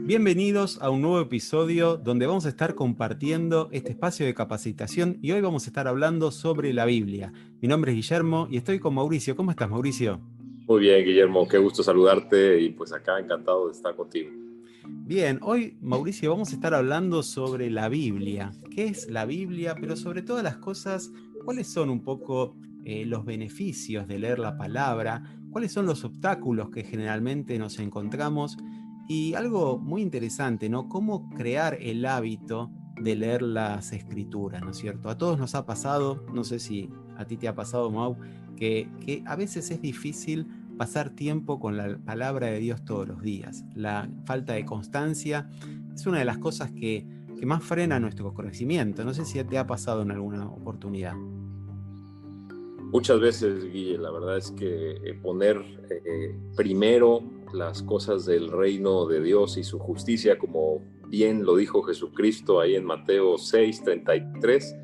Bienvenidos a un nuevo episodio donde vamos a estar compartiendo este espacio de capacitación y hoy vamos a estar hablando sobre la Biblia. Mi nombre es Guillermo y estoy con Mauricio. ¿Cómo estás, Mauricio? Muy bien, Guillermo, qué gusto saludarte y pues acá encantado de estar contigo. Bien, hoy, Mauricio, vamos a estar hablando sobre la Biblia. ¿Qué es la Biblia? Pero sobre todas las cosas, ¿cuáles son un poco los beneficios de leer la palabra? ¿Cuáles son los obstáculos que generalmente nos encontramos? Y algo muy interesante, ¿no? Cómo crear el hábito de leer las escrituras, ¿no es cierto? A todos nos ha pasado, no sé si a ti te ha pasado, Mau, que a veces es difícil pasar tiempo con la palabra de Dios todos los días. La falta de constancia es una de las cosas que más frena nuestro crecimiento. No sé si te ha pasado en alguna oportunidad. Muchas veces, Guille, la verdad es que poner primero las cosas del reino de Dios y su justicia, como bien lo dijo Jesucristo ahí en Mateo 6:33,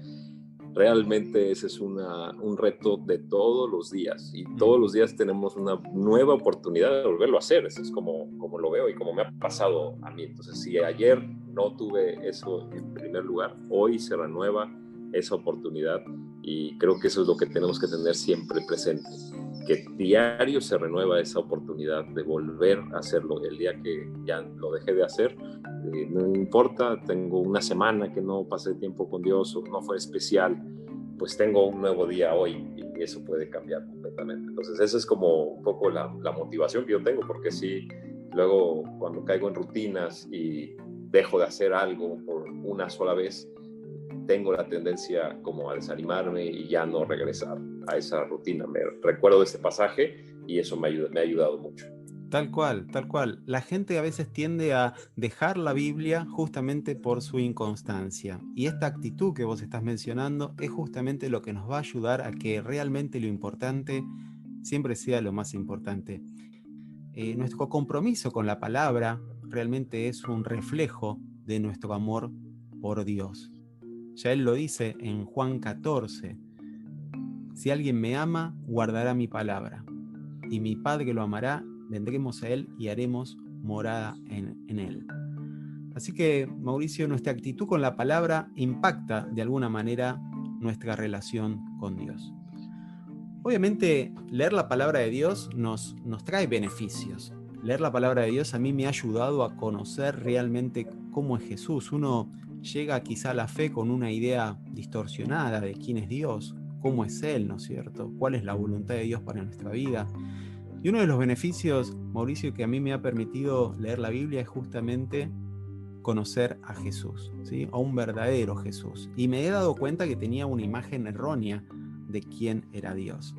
realmente ese es un reto de todos los días y todos los días tenemos una nueva oportunidad de volverlo a hacer. Eso es como lo veo y como me ha pasado a mí. Entonces, si ayer no tuve eso en primer lugar, hoy se renueva esa oportunidad y creo que eso es lo que tenemos que tener siempre presente, que diario se renueva esa oportunidad de volver a hacerlo. El día que ya lo dejé de hacer, no importa, tengo una semana que no pasé tiempo con Dios o no fue especial, pues tengo un nuevo día hoy y eso puede cambiar completamente. Entonces esa es como un poco la motivación que yo tengo, porque sí, luego cuando caigo en rutinas y dejo de hacer algo por una sola vez, tengo la tendencia como a desanimarme y ya no regresar a esa rutina. Me recuerdo de este pasaje y eso me ha ayudado mucho. Tal cual, tal cual. La gente a veces tiende a dejar la Biblia justamente por su inconstancia. Y esta actitud que vos estás mencionando es justamente lo que nos va a ayudar a que realmente lo importante siempre sea lo más importante. Nuestro compromiso con la palabra realmente es un reflejo de nuestro amor por Dios. Ya Él lo dice en Juan 14. Si alguien me ama, guardará mi palabra. Y mi Padre lo amará, vendremos a Él y haremos morada en Él. Así que, Mauricio, nuestra actitud con la palabra impacta de alguna manera nuestra relación con Dios. Obviamente, leer la palabra de Dios nos trae beneficios. Leer la palabra de Dios a mí me ha ayudado a conocer realmente cómo es Jesús. Uno llega quizá a la fe con una idea distorsionada de quién es Dios, cómo es Él, ¿no es cierto? ¿Cuál es la voluntad de Dios para nuestra vida? Y uno de los beneficios, Mauricio, que a mí me ha permitido leer la Biblia es justamente conocer a Jesús, ¿sí? A un verdadero Jesús. Y me he dado cuenta que tenía una imagen errónea de quién era Dios.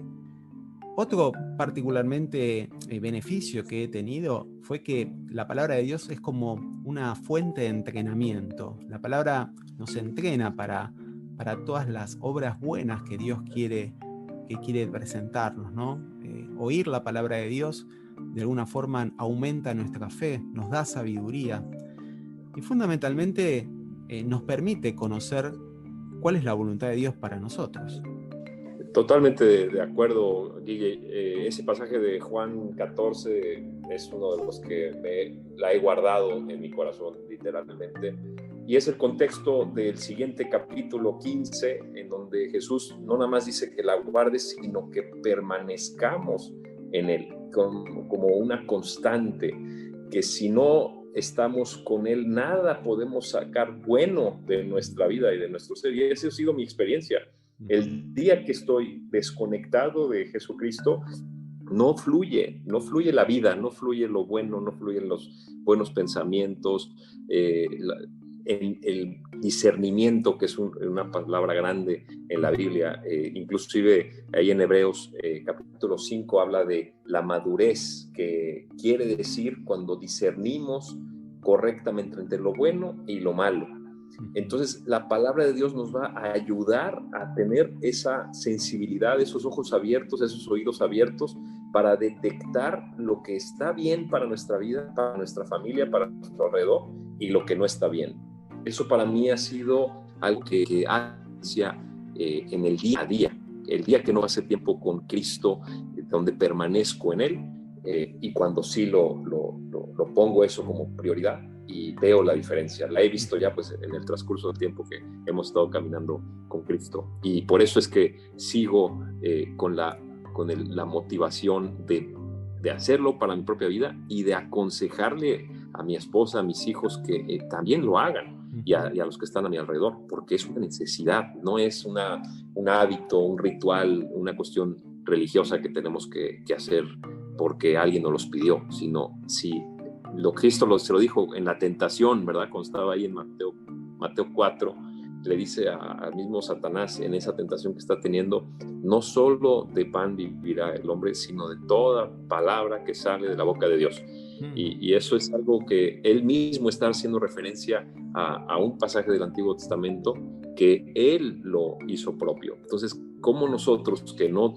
Otro particularmente beneficio que he tenido fue que la palabra de Dios es como una fuente de entrenamiento. La palabra nos entrena para todas las obras buenas que Dios quiere presentarnos, ¿no? Oír la palabra de Dios de alguna forma aumenta nuestra fe, nos da sabiduría y fundamentalmente nos permite conocer cuál es la voluntad de Dios para nosotros. Totalmente de acuerdo, Guille. Ese pasaje de Juan 14 es uno de los que la he guardado en mi corazón, literalmente. Y es el contexto del siguiente capítulo 15, en donde Jesús no nada más dice que la guardes, sino que permanezcamos en Él, como una constante, que si no estamos con Él, nada podemos sacar bueno de nuestra vida y de nuestro ser. Y esa ha sido mi experiencia. El día que estoy desconectado de Jesucristo, no fluye la vida, no fluye lo bueno, no fluyen los buenos pensamientos, el discernimiento, que es una palabra grande en la Biblia. Inclusive ahí en Hebreos capítulo 5 habla de la madurez, que quiere decir cuando discernimos correctamente entre lo bueno y lo malo. Entonces la palabra de Dios nos va a ayudar a tener esa sensibilidad, esos ojos abiertos, esos oídos abiertos para detectar lo que está bien para nuestra vida, para nuestra familia, para nuestro alrededor, y lo que no está bien. Eso para mí ha sido algo que hacia en el día a día, el día que no hace tiempo con Cristo, donde permanezco en Él, y cuando sí lo pongo eso como prioridad, y veo la diferencia. La he visto ya pues en el transcurso del tiempo que hemos estado caminando con Cristo, y por eso es que sigo con la motivación de hacerlo para mi propia vida y de aconsejarle a mi esposa, a mis hijos que también lo hagan, y a los que están a mi alrededor, porque es una necesidad, no es un hábito, un ritual, una cuestión religiosa que tenemos que hacer porque alguien nos los pidió, sino si Cristo se lo dijo en la tentación, ¿verdad? Cuando estaba ahí en Mateo 4, le dice al mismo Satanás en esa tentación que está teniendo: no solo de pan vivirá el hombre, sino de toda palabra que sale de la boca de Dios. Y eso es algo que él mismo está haciendo referencia a un pasaje del Antiguo Testamento que él lo hizo propio. Entonces, ¿cómo nosotros que no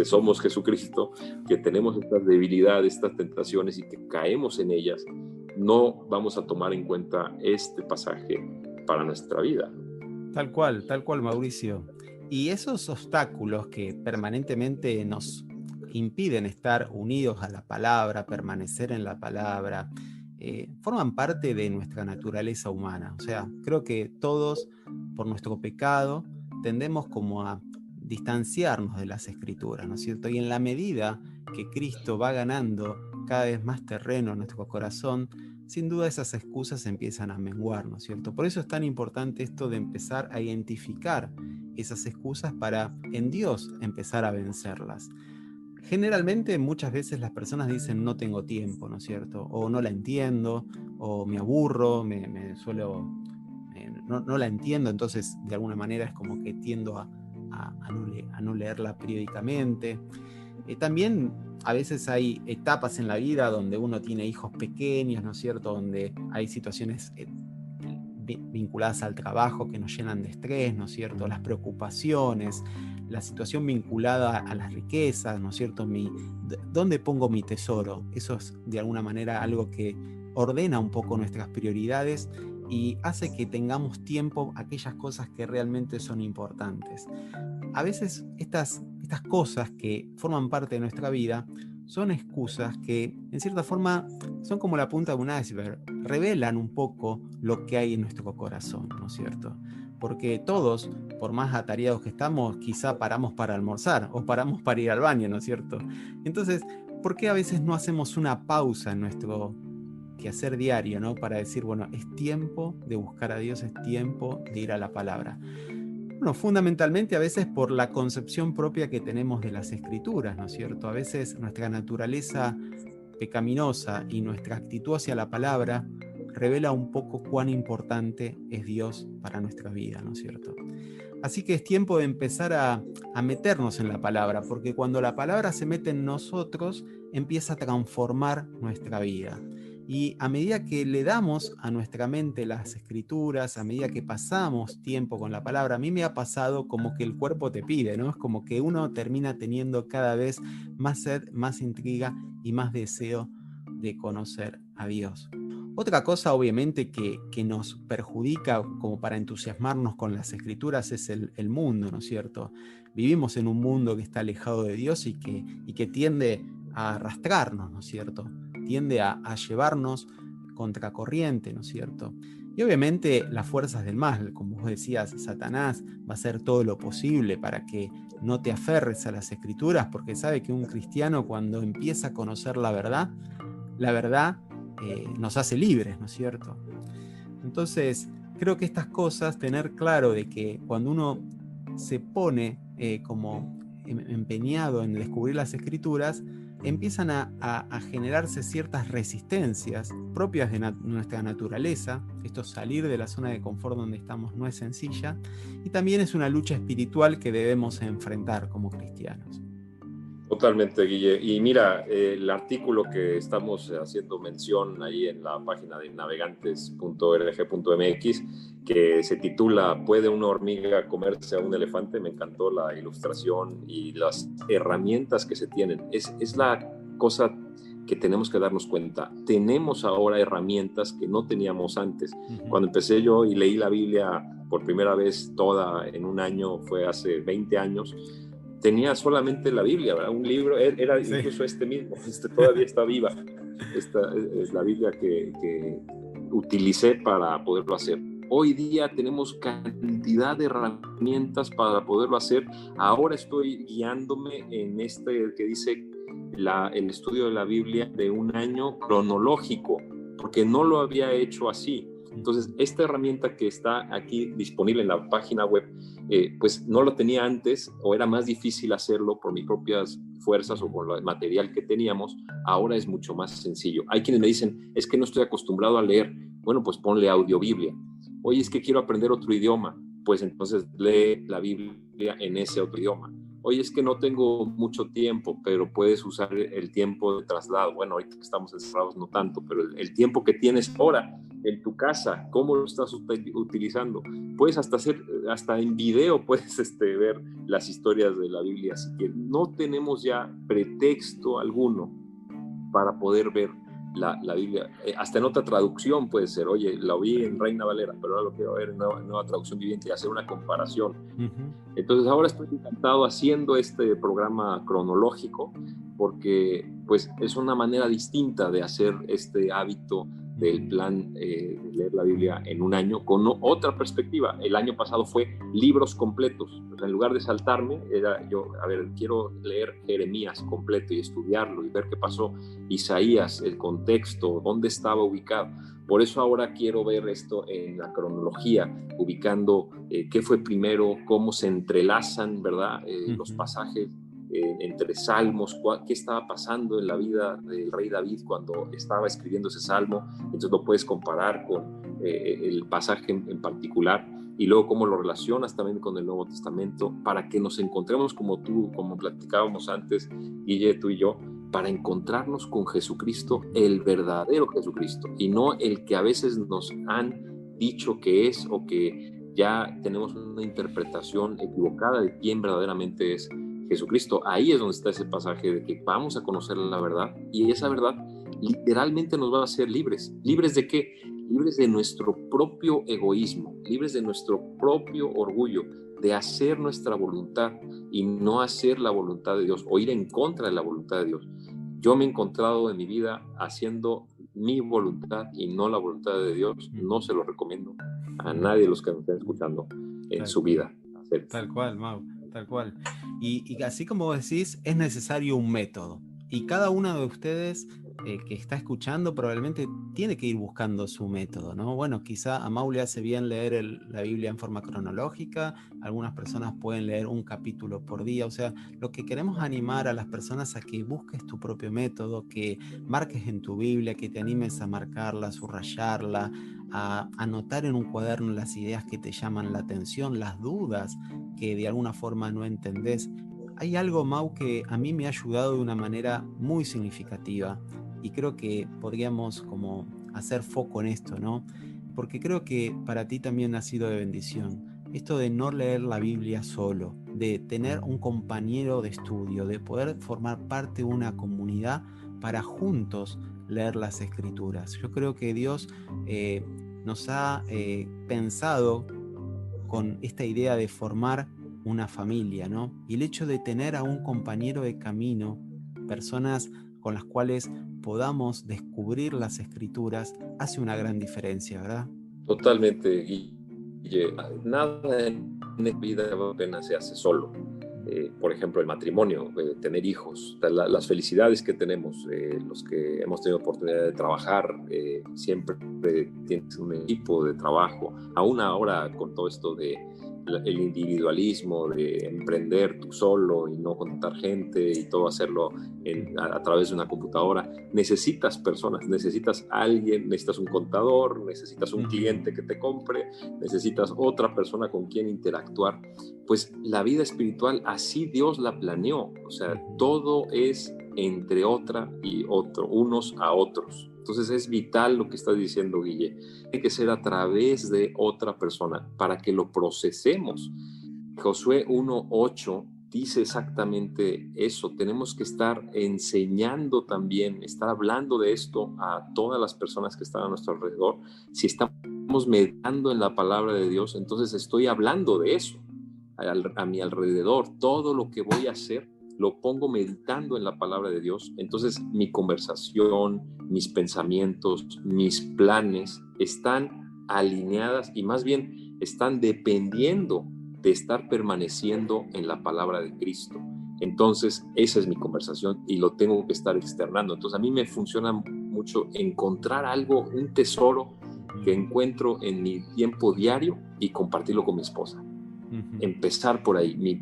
somos Jesucristo, que tenemos estas debilidades, estas tentaciones y que caemos en ellas, no vamos a tomar en cuenta este pasaje para nuestra vida? Tal cual, Mauricio. Y esos obstáculos que permanentemente nos impiden estar unidos a la palabra, permanecer en la palabra, forman parte de nuestra naturaleza humana. O sea, creo que todos, por nuestro pecado, tendemos como a distanciarnos de las Escrituras, ¿no es cierto? Y en la medida que Cristo va ganando cada vez más terreno en nuestro corazón, sin duda esas excusas empiezan a menguar, ¿no es cierto? Por eso es tan importante esto de empezar a identificar esas excusas para en Dios empezar a vencerlas. Generalmente muchas veces las personas dicen no tengo tiempo, ¿no es cierto? O no la entiendo, o me aburro, no la entiendo, entonces de alguna manera es como que tiendo a no leerla periódicamente. También a veces hay etapas en la vida donde uno tiene hijos pequeños, ¿no es cierto? Donde hay situaciones vinculadas al trabajo que nos llenan de estrés, ¿no es cierto? Las preocupaciones, la situación vinculada a las riquezas, ¿no es cierto? ¿Dónde pongo mi tesoro? Eso es de alguna manera algo que ordena un poco nuestras prioridades y hace que tengamos tiempo a aquellas cosas que realmente son importantes. A veces estas cosas que forman parte de nuestra vida son excusas que en cierta forma son como la punta de un iceberg, revelan un poco lo que hay en nuestro corazón, ¿no es cierto? Porque todos, por más atareados que estamos, quizá paramos para almorzar o paramos para ir al baño, ¿no es cierto? Entonces, ¿por qué a veces no hacemos una pausa en nuestro quehacer diario, ¿no? Para decir, bueno, es tiempo de buscar a Dios, es tiempo de ir a la palabra. Bueno, fundamentalmente a veces por la concepción propia que tenemos de las Escrituras, ¿no es cierto? A veces nuestra naturaleza pecaminosa y nuestra actitud hacia la palabra revela un poco cuán importante es Dios para nuestra vida, ¿no es cierto? Así que es tiempo de empezar a meternos en la palabra, porque cuando la palabra se mete en nosotros, empieza a transformar nuestra vida. Y a medida que le damos a nuestra mente las Escrituras, a medida que pasamos tiempo con la palabra, a mí me ha pasado como que el cuerpo te pide, ¿no? Es como que uno termina teniendo cada vez más sed, más intriga y más deseo de conocer a Dios. Otra cosa, obviamente, que nos perjudica como para entusiasmarnos con las Escrituras es el mundo, ¿no es cierto? Vivimos en un mundo que está alejado de Dios y que tiende a arrastrarnos, ¿no es cierto? Tiende a llevarnos contracorriente, ¿no es cierto? Y obviamente las fuerzas del mal, como vos decías, Satanás va a hacer todo lo posible para que no te aferres a las Escrituras, porque sabe que un cristiano cuando empieza a conocer la verdad nos hace libres, ¿no es cierto? Entonces, creo que estas cosas, tener claro de que cuando uno se pone como empeñado en descubrir las Escrituras, empiezan a generarse ciertas resistencias propias de nuestra naturaleza. Esto salir de la zona de confort donde estamos no es sencilla, y también es una lucha espiritual que debemos enfrentar como cristianos. Totalmente, Guille. Y mira, el artículo que estamos haciendo mención ahí en la página de navegantes.org.mx, que se titula ¿Puede una hormiga comerse a un elefante? Me encantó la ilustración y las herramientas que se tienen. Es la cosa que tenemos que darnos cuenta. Tenemos ahora herramientas que no teníamos antes. Cuando empecé yo y leí la Biblia por primera vez toda en un año, fue hace 20 años, tenía solamente la Biblia, ¿verdad? Un libro, era incluso este mismo, todavía está viva. Esta es la Biblia que utilicé para poderlo hacer. Hoy día tenemos cantidad de herramientas para poderlo hacer. Ahora estoy guiándome en este que dice el estudio de la Biblia de un año cronológico, porque no lo había hecho así. Entonces, esta herramienta que está aquí disponible en la página web, pues no lo tenía antes, o era más difícil hacerlo por mis propias fuerzas o con el material que teníamos. Ahora es mucho más sencillo. Hay quienes me dicen, es que no estoy acostumbrado a leer. Bueno, pues ponle audiobiblia. Oye, es que quiero aprender otro idioma. Pues entonces lee la Biblia en ese otro idioma. Oye, es que no tengo mucho tiempo, pero puedes usar el tiempo de traslado. Bueno, ahorita que estamos encerrados no tanto, pero el tiempo que tienes ahora en tu casa, ¿cómo lo estás utilizando? Puedes hasta en video puedes ver las historias de la Biblia, así que no tenemos ya pretexto alguno para poder ver la Biblia, hasta en otra traducción puede ser. Oye, la vi en Reina Valera, pero ahora lo quiero ver en nueva traducción viviente y hacer una comparación. Entonces ahora estoy encantado haciendo este programa cronológico, porque pues es una manera distinta de hacer este hábito del plan de leer la Biblia en un año con otra perspectiva. El año pasado fue libros completos. O sea, en lugar de saltarme, era yo, quiero leer Jeremías completo y estudiarlo y ver qué pasó. Isaías, el contexto, dónde estaba ubicado. Por eso ahora quiero ver esto en la cronología, ubicando qué fue primero, cómo se entrelazan, ¿verdad? Los pasajes entre salmos, qué estaba pasando en la vida del rey David cuando estaba escribiendo ese salmo. Entonces lo puedes comparar con el pasaje en particular, y luego cómo lo relacionas también con el Nuevo Testamento, para que nos encontremos como platicábamos antes, Guille, tú y yo, para encontrarnos con Jesucristo, el verdadero Jesucristo, y no el que a veces nos han dicho que es, o que ya tenemos una interpretación equivocada de quién verdaderamente es Jesucristo. Ahí es donde está ese pasaje de que vamos a conocer la verdad, y esa verdad literalmente nos va a hacer libres. ¿Libres de qué? Libres de nuestro propio egoísmo, libres de nuestro propio orgullo, de hacer nuestra voluntad y no hacer la voluntad de Dios, o ir en contra de la voluntad de Dios. Yo me he encontrado en mi vida haciendo mi voluntad y no la voluntad de Dios. No se lo recomiendo a nadie de los que me estén escuchando en su vida. Tal cual, Mau, tal cual. Y así como vos decís, es necesario un método. Y cada uno de ustedes que está escuchando probablemente tiene que ir buscando su método, ¿no? Bueno, quizá a Mau le hace bien leer la Biblia en forma cronológica, algunas personas pueden leer un capítulo por día. O sea, lo que queremos animar a las personas a que busques tu propio método, que marques en tu Biblia, que te animes a marcarla, subrayarla, a anotar en un cuaderno las ideas que te llaman la atención, las dudas que de alguna forma no entendés. Hay algo, Mau, que a mí me ha ayudado de una manera muy significativa, y creo que podríamos como hacer foco en esto, ¿no? Porque creo que para ti también ha sido de bendición esto de no leer la Biblia solo, de tener un compañero de estudio, de poder formar parte de una comunidad para juntos leer las Escrituras. Yo creo que Dios nos ha pensado con esta idea de formar una familia, ¿no? Y el hecho de tener a un compañero de camino, personas con las cuales podamos descubrir las Escrituras, hace una gran diferencia, ¿verdad? Totalmente, Guille. Nada en la vida apenas se hace solo. Por ejemplo, el matrimonio, tener hijos, las felicidades que tenemos, los que hemos tenido oportunidad de trabajar, siempre tienes un equipo de trabajo, aún ahora con todo esto de el individualismo, de emprender tú solo y no contratar gente y todo hacerlo a través de una computadora. Necesitas personas, necesitas alguien, necesitas un contador, necesitas un cliente que te compre, necesitas otra persona con quien interactuar. Pues la vida espiritual así Dios la planeó, o sea, todo es entre otra y otro, unos a otros. Entonces es vital lo que estás diciendo, Guille. Tiene que ser a través de otra persona para que lo procesemos. Josué 1:8 dice exactamente eso. Tenemos que estar enseñando también, estar hablando de esto a todas las personas que están a nuestro alrededor. Si estamos meditando en la palabra de Dios, entonces estoy hablando de eso a mi alrededor. Todo lo que voy a hacer lo pongo meditando en la palabra de Dios, entonces mi conversación, mis pensamientos, mis planes están alineadas y más bien están dependiendo de estar permaneciendo en la palabra de Cristo. Entonces, esa es mi conversación y lo tengo que estar externando. Entonces, a mí me funciona mucho encontrar algo, un tesoro que encuentro en mi tiempo diario y compartirlo con mi esposa. Empezar por ahí, mi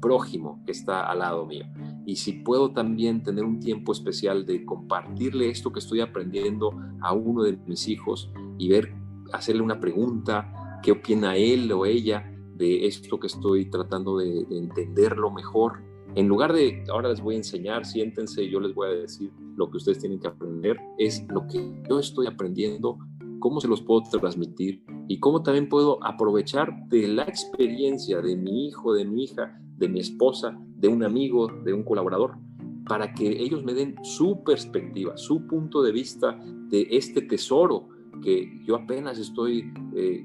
prójimo que está al lado mío. Y si puedo también tener un tiempo especial de compartirle esto que estoy aprendiendo a uno de mis hijos y hacerle una pregunta, qué opina él o ella de esto que estoy tratando de entenderlo mejor. En lugar de, ahora les voy a enseñar, siéntense, yo les voy a decir lo que ustedes tienen que aprender, es lo que yo estoy aprendiendo, cómo se los puedo transmitir y cómo también puedo aprovechar de la experiencia de mi hijo, de mi hija, de mi esposa, de un amigo, de un colaborador, para que ellos me den su perspectiva, su punto de vista de este tesoro que yo apenas estoy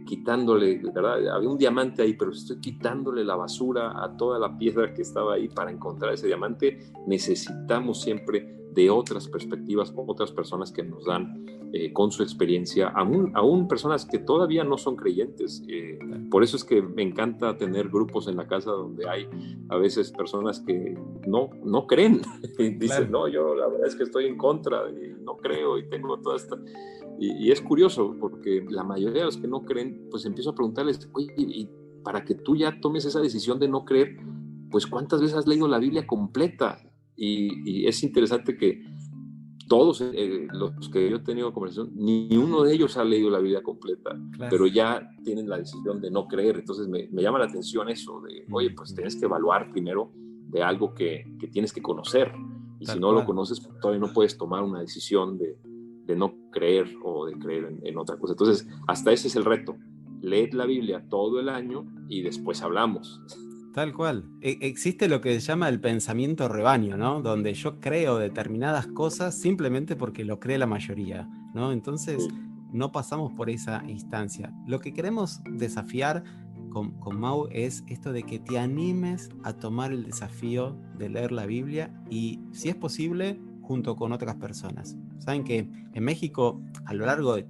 quitándole, ¿verdad? Había un diamante ahí, pero estoy quitándole la basura a toda la piedra que estaba ahí para encontrar ese diamante. Necesitamos siempre de otras perspectivas, otras personas que nos dan con su experiencia, aún personas que todavía no son creyentes. Por eso es que me encanta tener grupos en la casa donde hay a veces personas que no creen. Y dicen, claro, no, yo la verdad es que estoy en contra, y no creo y tengo toda esta... Y es curioso porque la mayoría de los que no creen, pues empiezo a preguntarles, oye, y para que tú ya tomes esa decisión de no creer, pues ¿cuántas veces has leído la Biblia completa? Y es interesante que todos los que yo he tenido conversación, ni uno de ellos ha leído la Biblia completa, claro, pero ya tienen la decisión de no creer. Entonces me llama la atención eso de, oye, pues tienes que evaluar primero de algo que tienes que conocer. Y tal si no cual lo conoces, pues todavía no puedes tomar una decisión de no creer o de creer en otra cosa. Entonces, hasta ese es el reto. Leed la Biblia todo el año y después hablamos. Tal cual. Existe lo que se llama el pensamiento rebaño, ¿no? Donde yo creo determinadas cosas simplemente porque lo cree la mayoría, ¿no? Entonces, sí, no pasamos por esa instancia. Lo que queremos desafiar con Mau es esto de que te animes a tomar el desafío de leer la Biblia y, si es posible, junto con otras personas. Saben que en México, a lo largo de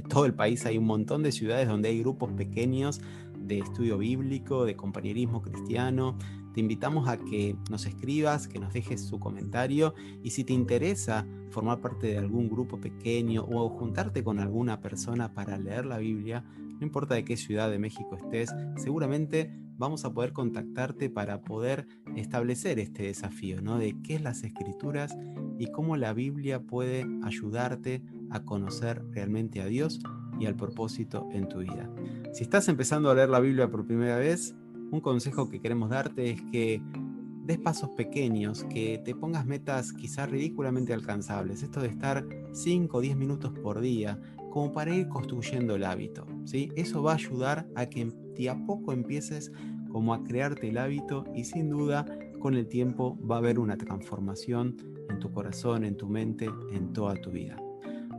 todo el país, hay un montón de ciudades donde hay grupos pequeños de estudio bíblico, de compañerismo cristiano. Te invitamos a que nos escribas, que nos dejes su comentario, y si te interesa formar parte de algún grupo pequeño o juntarte con alguna persona para leer la Biblia, no importa de qué ciudad de México estés, seguramente vamos a poder contactarte para poder establecer este desafío, ¿no? De qué es las Escrituras y cómo la Biblia puede ayudarte a conocer realmente a Dios y al propósito en tu vida. Si estás empezando a leer la Biblia por primera vez, un consejo que queremos darte es que des pasos pequeños, que te pongas metas quizás ridículamente alcanzables. Esto de estar 5 o 10 minutos por día, como para ir construyendo el hábito, ¿sí? Eso va a ayudar a que de a poco empieces como a crearte el hábito, y sin duda con el tiempo va a haber una transformación en tu corazón, en tu mente, en toda tu vida.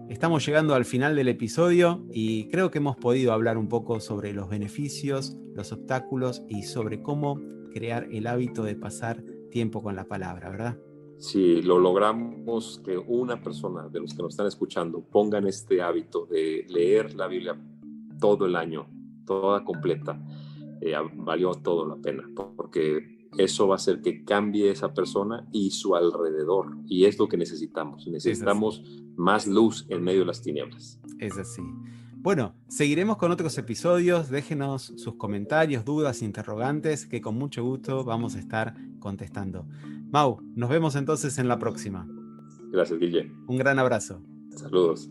Estamos llegando al final del episodio y creo que hemos podido hablar un poco sobre los beneficios, los obstáculos y sobre cómo crear el hábito de pasar tiempo con la palabra, ¿verdad? Si lo logramos que una persona de los que nos están escuchando pongan este hábito de leer la Biblia todo el año, toda completa, valió todo la pena, porque eso va a hacer que cambie esa persona y su alrededor, y es lo que necesitamos. Necesitamos más luz en medio de las tinieblas. Es así. Bueno, seguiremos con otros episodios. Déjenos sus comentarios, dudas, interrogantes, que con mucho gusto vamos a estar contestando. Mau, nos vemos entonces en la próxima. Gracias, Guille. Un gran abrazo. Saludos.